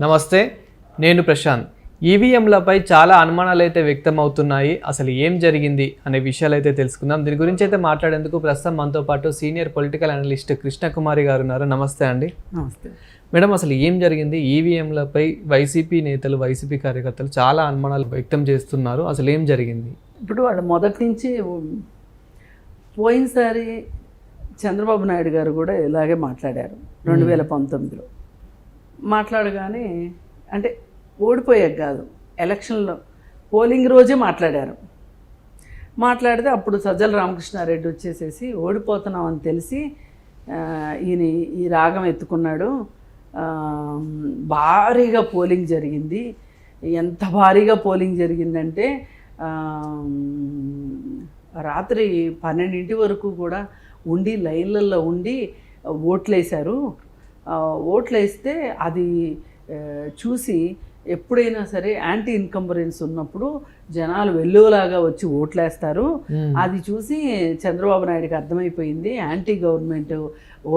నమస్తే, నేను ప్రశాంత్. ఈవీఎంలపై చాలా అనుమానాలు అయితే వ్యక్తం అవుతున్నాయి. అసలు ఏం జరిగింది అనే విషయాలు అయితే తెలుసుకుందాం. దీని గురించి అయితే మాట్లాడేందుకు ప్రస్తుతం మనతో పాటు సీనియర్ పొలిటికల్ అనలిస్ట్ కృష్ణకుమారి గారు ఉన్నారు. నమస్తే అండి. నమస్తే మేడం, అసలు ఏం జరిగింది? ఈవీఎంలపై వైసీపీ నేతలు, వైసీపీ కార్యకర్తలు చాలా అనుమానాలు వ్యక్తం చేస్తున్నారు. అసలు ఏం జరిగింది? ఇప్పుడు వాళ్ళు మొదటి నుంచి పోయినసారి చంద్రబాబు నాయుడు గారు కూడా ఇలాగే మాట్లాడారు 2019లో. మాట్లాడగానే అంటే ఓడిపోయాక కాదు, ఎలక్షన్లో పోలింగ్ రోజే మాట్లాడారు. మాట్లాడితే అప్పుడు సజ్జల రామకృష్ణారెడ్డి వచ్చేసేసి ఓడిపోతున్నామని తెలిసి ఈయన ఈ రాగం ఎత్తుకున్నాడు, భారీగా పోలింగ్ జరిగింది. ఎంత భారీగా పోలింగ్ జరిగిందంటే రాత్రి 12 వరకు కూడా ఉండి లైన్లలో ఉండి ఓట్లేశారు. ఓట్లేస్తే అది చూసి ఎప్పుడైనా సరే యాంటీ ఇన్కంబరెన్స్ ఉన్నప్పుడు జనాలు వెల్లువలాగా వచ్చి ఓట్లేస్తారు. అది చూసి చంద్రబాబు నాయుడుకి అర్థమైపోయింది, యాంటీ గవర్నమెంట్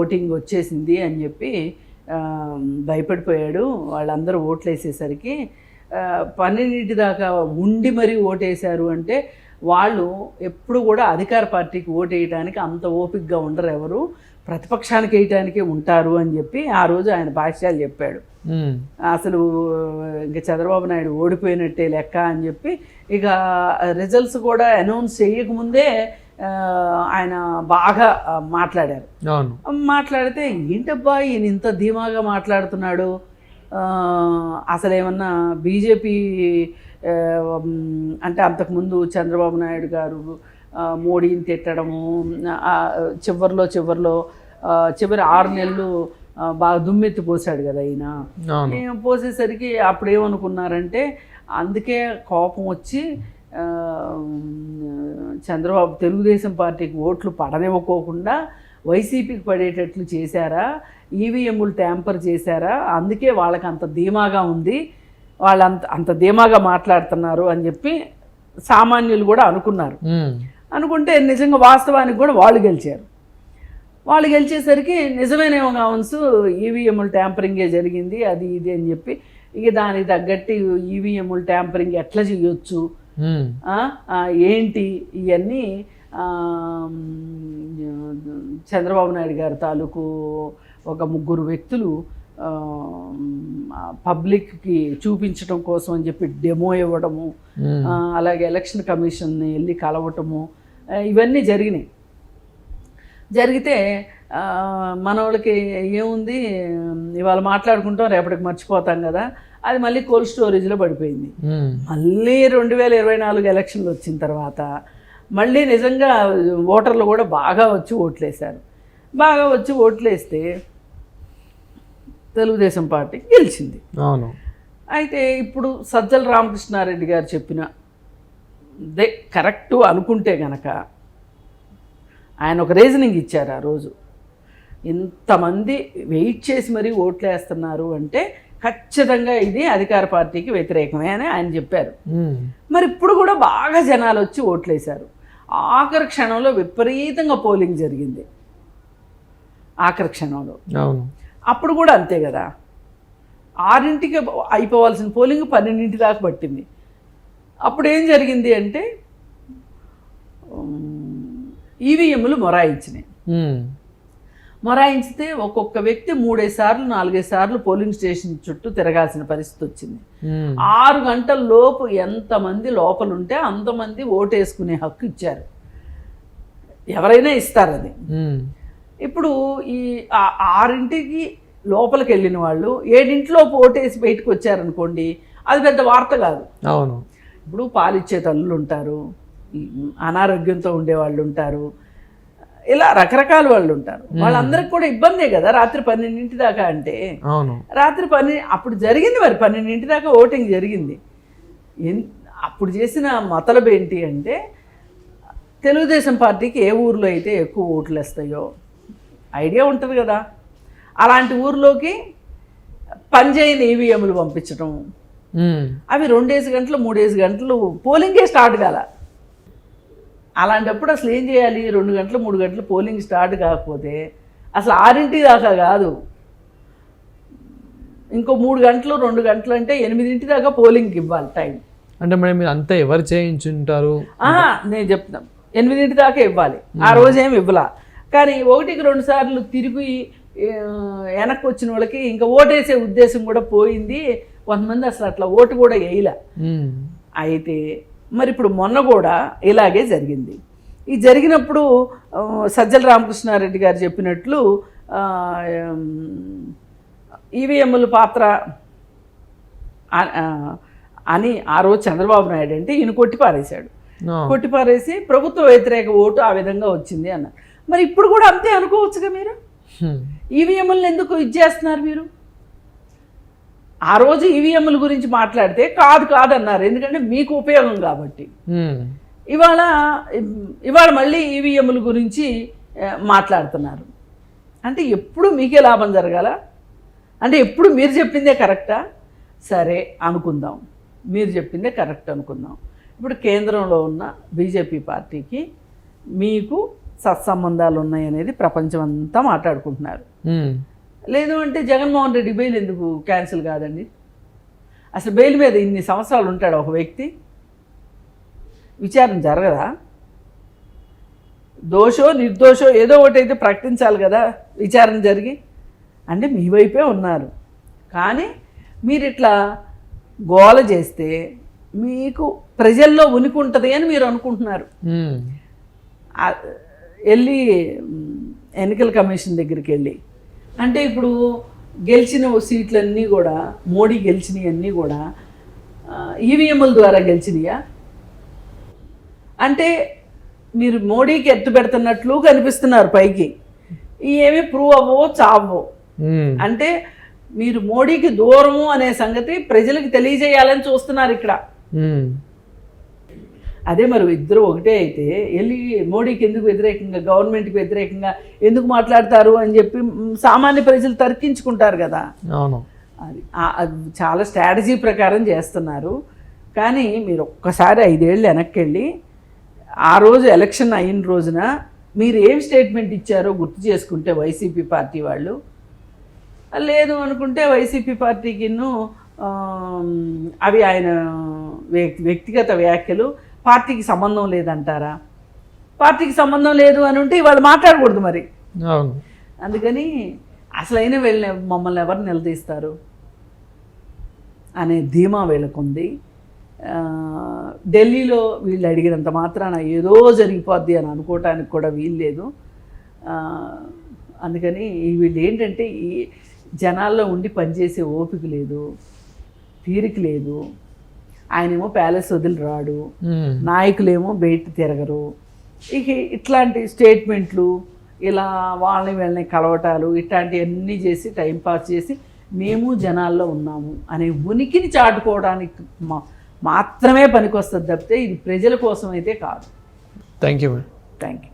ఓటింగ్ వచ్చేసింది అని చెప్పి భయపడిపోయాడు. వాళ్ళందరూ ఓట్లేసేసరికి 12 దాకా ఉండి మరీ ఓటేశారు అంటే వాళ్ళు ఎప్పుడు కూడా అధికార పార్టీకి ఓటు వేయడానికి అంత ఓపికగా ఉండరు, ఎవరు ప్రతిపక్షానికి వేయటానికే ఉంటారు అని చెప్పి ఆ రోజు ఆయన భాష్యాలు చెప్పాడు. అసలు ఇంకా చంద్రబాబు నాయుడు ఓడిపోయినట్టే లెక్క అని చెప్పి ఇక రిజల్ట్స్ కూడా అనౌన్స్ చేయకముందే ఆయన బాగా మాట్లాడారు. మాట్లాడితే ఏంటబ్బా ఈయన ఇంత ధీమాగా మాట్లాడుతున్నాడు, అసలు ఏమన్నా బీజేపీ అంటే అంతకుముందు చంద్రబాబు నాయుడు గారు మోడీని తిట్టడము, చివరి 6 నెలలు బాగా దుమ్మెత్తి పోసాడు కదా ఈయన. పోసేసరికి అప్పుడు ఏమనుకున్నారంటే అందుకే కోపం వచ్చి చంద్రబాబు తెలుగుదేశం పార్టీకి ఓట్లు పడనివ్వకోకుండా వైసీపీకి పడేటట్లు చేశారా, ఈవీఎంలు ట్యాంపర్ చేశారా, అందుకే వాళ్ళకి అంత ధీమాగా ఉంది, వాళ్ళు అంత ధీమాగా మాట్లాడుతున్నారు అని చెప్పి సామాన్యులు కూడా అనుకున్నారు. అనుకుంటే నిజంగా వాస్తవానికి కూడా వాళ్ళు గెలిచారు. వాళ్ళు గెలిచేసరికి నిజమేనేమో కావచ్చు, ఈవీఎంలు ట్యాంపరింగే జరిగింది అది ఇది అని చెప్పి ఇక దానికి తగ్గట్టు ఈవీఎంలు ట్యాంపరింగ్ ఎట్లా చేయొచ్చు, ఏంటి ఇవన్నీ చంద్రబాబు నాయుడు గారి తాలూకు ఒక 3 వ్యక్తులు పబ్లిక్కి చూపించడం కోసం అని చెప్పి డెమో ఇవ్వడము, అలాగే ఎలక్షన్ కమిషన్ని వెళ్ళి కలవటము, ఇవన్నీ జరిగినాయి. జరిగితే మన వాళ్ళకి ఏముంది, ఇవాళ మాట్లాడుకుంటాం రేపటికి మర్చిపోతాం కదా, అది మళ్ళీ కోల్డ్ స్టోరేజ్లో పడిపోయింది. మళ్ళీ 2024 ఎలక్షన్లు వచ్చిన తర్వాత మళ్ళీ నిజంగా ఓటర్లు కూడా బాగా వచ్చి ఓట్లేశారు. బాగా వచ్చి ఓట్లేస్తే తెలుగుదేశం పార్టీ గెలిచింది. అవును. అయితే ఇప్పుడు సజ్జల రామకృష్ణారెడ్డి గారు చెప్పిన కరెక్టు అనుకుంటే గనక ఆయన ఒక రీజనింగ్ ఇచ్చారు. ఆ రోజు ఇంతమంది వెయిట్ చేసి మరీ ఓట్లేస్తున్నారు అంటే ఖచ్చితంగా ఇది అధికార పార్టీకి వ్యతిరేకమే అని ఆయన చెప్పారు. మరి ఇప్పుడు కూడా బాగా జనాలు వచ్చి ఓట్లేశారు. ఆఖరి క్షణంలో విపరీతంగా పోలింగ్ జరిగింది. ఆఖరి క్షణంలో అప్పుడు కూడా అంతే కదా, 6ంటికి అయిపోవాల్సిన పోలింగ్ 12 దాకా పట్టింది. అప్పుడు ఏం జరిగింది అంటే ఈవీఎంలు మొరాయించినాయి. మొరాయించితే ఒక్కొక్క వ్యక్తి 3 సార్లు 4 సార్లు పోలింగ్ స్టేషన్ చుట్టూ తిరగాల్సిన పరిస్థితి వచ్చింది. 6 గంటల లోపు ఎంతమంది లోపల ఉంటే అంతమంది ఓటేసుకునే హక్కు ఇచ్చారు. ఎవరైనా ఇస్తారు అది. ఇప్పుడు ఈ 6ంటికి లోపలికి వెళ్ళిన వాళ్ళు 7ంటిలోపు ఓటేసి బయటకు వచ్చారనుకోండి, అది పెద్ద వార్త కాదు. అవును. ఇప్పుడు పాలిచ్చే తల్లులు ఉంటారు, అనారోగ్యంతో ఉండేవాళ్ళు ఉంటారు, ఇలా రకరకాల వాళ్ళు ఉంటారు. వాళ్ళందరికి కూడా ఇబ్బందే కదా రాత్రి 12 దాకా అంటే. రాత్రి అప్పుడు జరిగింది, మరి 12 దాకా ఓటింగ్ జరిగింది. అప్పుడు చేసిన మతలబు ఏంటి అంటే తెలుగుదేశం పార్టీకి ఏ ఊర్లో అయితే ఎక్కువ ఓట్లు వస్తాయో ఐడియా ఉంటుంది కదా, అలాంటి ఊర్లోకి పనిచేయని ఈవీఎంలు పంపించడం. అవి 2 గంటలు 3 గంటలు పోలింగే స్టార్ట్ కాల. అలాంటప్పుడు అసలు ఏం చేయాలి? 2 గంటలు 3 గంటలు పోలింగ్ స్టార్ట్ కాకపోతే అసలు 6 దాకా కాదు, ఇంకో 3 గంటలు 2 గంటలు అంటే 8 దాకా పోలింగ్కి ఇవ్వాలి టైం. అంటే మరి మీరు అంతా ఎవరు చేయించుంటారు? నేను చెప్తాను 8 దాకా ఇవ్వాలి. ఆ రోజు ఏమి ఇవ్వాల, కానీ 1కి 2 సార్లు తిరిగి వెనక్కి వచ్చిన వాళ్ళకి ఇంకా ఓటేసే ఉద్దేశం కూడా పోయింది. కొంతమంది అసలు అట్లా ఓటు కూడా వేయలే. అయితే మరి ఇప్పుడు మొన్న కూడా ఇలాగే జరిగింది. ఈ జరిగినప్పుడు సజ్జల రామకృష్ణారెడ్డి గారు చెప్పినట్లు ఈవీఎంల పాత్ర అని ఆ రోజు చంద్రబాబు నాయుడు అంటే ఈయన కొట్టిపారేశాడు. కొట్టిపారేసి ప్రభుత్వ వ్యతిరేక ఓటు ఆ విధంగా వచ్చింది అన్నారు. మరి ఇప్పుడు కూడా అంతే అనుకోవచ్చుగా మీరు? ఈవీఎంలను ఎందుకు ఇచ్చేస్తున్నారు మీరు? ఆ రోజు ఈవీఎంల గురించి మాట్లాడితే కాదన్నారు, ఎందుకంటే మీకు ఉపయోగం కాబట్టి. ఇవాళ మళ్ళీ ఈవీఎంల గురించి మాట్లాడుతున్నారు. అంటే ఎప్పుడు మీకే లాభం జరగాల? అంటే ఎప్పుడు మీరు చెప్పిందే కరెక్టా? సరే అనుకుందాం, మీరు చెప్పిందే కరెక్ట్ అనుకుందాం. ఇప్పుడు కేంద్రంలో ఉన్న బీజేపీ పార్టీకి మీకు సత్సంబంధాలు ఉన్నాయనేది ప్రపంచం అంతా మాట్లాడుకుంటున్నారు. లేదు అంటే జగన్మోహన్ రెడ్డి బెయిల్ ఎందుకు క్యాన్సిల్ కాదండి? అసలు బెయిల్ మీద ఇన్ని సంవత్సరాలు ఉంటాడు ఒక వ్యక్తి? విచారణ జరగదా? దోషో నిర్దోషో ఏదో ఒకటి అయితే ప్రకటించాలి కదా విచారణ జరిగి. అంటే మీ వైపే ఉన్నారు, కానీ మీరు ఇట్లా గోల చేస్తే మీకు ప్రజల్లో ఉనికి ఉంటుంది అని మీరు అనుకుంటున్నారు. వెళ్ళి ఎన్నికల కమిషన్ దగ్గరికి వెళ్ళి అంటే ఇప్పుడు గెలిచిన సీట్లన్నీ కూడా మోడీ గెలిచినవన్నీ కూడా ఈవీఎంల ద్వారా గెలిచినాయా? అంటే మీరు మోడీకి ఎత్తు పెడుతున్నట్లు కనిపిస్తున్నారు పైకి, ఏమి ప్రూవ్ అవ్వో చావో. అంటే మీరు మోడీకి దూరము అనే సంగతి ప్రజలకు తెలియజేయాలని చూస్తున్నారు ఇక్కడ. అదే మరి ఇద్దరు ఒకటే అయితే వెళ్ళి మోడీకి ఎందుకు వ్యతిరేకంగా, గవర్నమెంట్కి వ్యతిరేకంగా ఎందుకు మాట్లాడతారు అని చెప్పి సామాన్య ప్రజలు తర్కించుకుంటారు కదా. అవును, అది చాలా స్ట్రాటజీ ప్రకారం చేస్తున్నారు. కానీ మీరు ఒక్కసారి 5 ఏళ్ళు వెనక్కి వెళ్ళి ఆ రోజు ఎలక్షన్ అయిన రోజున మీరు ఏం స్టేట్మెంట్ ఇచ్చారో గుర్తు చేసుకుంటే వైసీపీ పార్టీ వాళ్ళు, లేదు అనుకుంటే వైసీపీ పార్టీకి అవి ఆయన వ్యక్తిగత వ్యాఖ్యలు, పార్టీకి సంబంధం లేదంటారా? పార్టీకి సంబంధం లేదు అని ఉంటే వాళ్ళు మాట్లాడకూడదు మరి. అందుకని అసలైన వీళ్ళని మమ్మల్ని ఎవరు నిలదీస్తారు అనే ధీమా వీళ్ళకుంది. ఢిల్లీలో వీళ్ళు అడిగినంత మాత్రాన ఏదో జరిగిపోద్ది అని అనుకోవటానికి కూడా వీల్లేదు. అందుకని వీళ్ళు ఏంటంటే ఈ జనాల్లో ఉండి పనిచేసే ఓపిక లేదు, తీరిక లేదు. ఆయనేమో ప్యాలెస్ వదిలి రాడు, నాయకులేమో బయట తిరగరు. ఇక ఇట్లాంటి స్టేట్మెంట్లు, ఇలా వాళ్ళని వీళ్ళని కలవటాలు, ఇట్లాంటివన్నీ చేసి టైంపాస్ చేసి మేము జనాల్లో ఉన్నాము అనే ఉనికిని చాటుకోవడానికి మాత్రమే పనికొస్తుంది తప్పితే ఇది ప్రజల కోసం అయితే కాదు. Thank you. Thank you.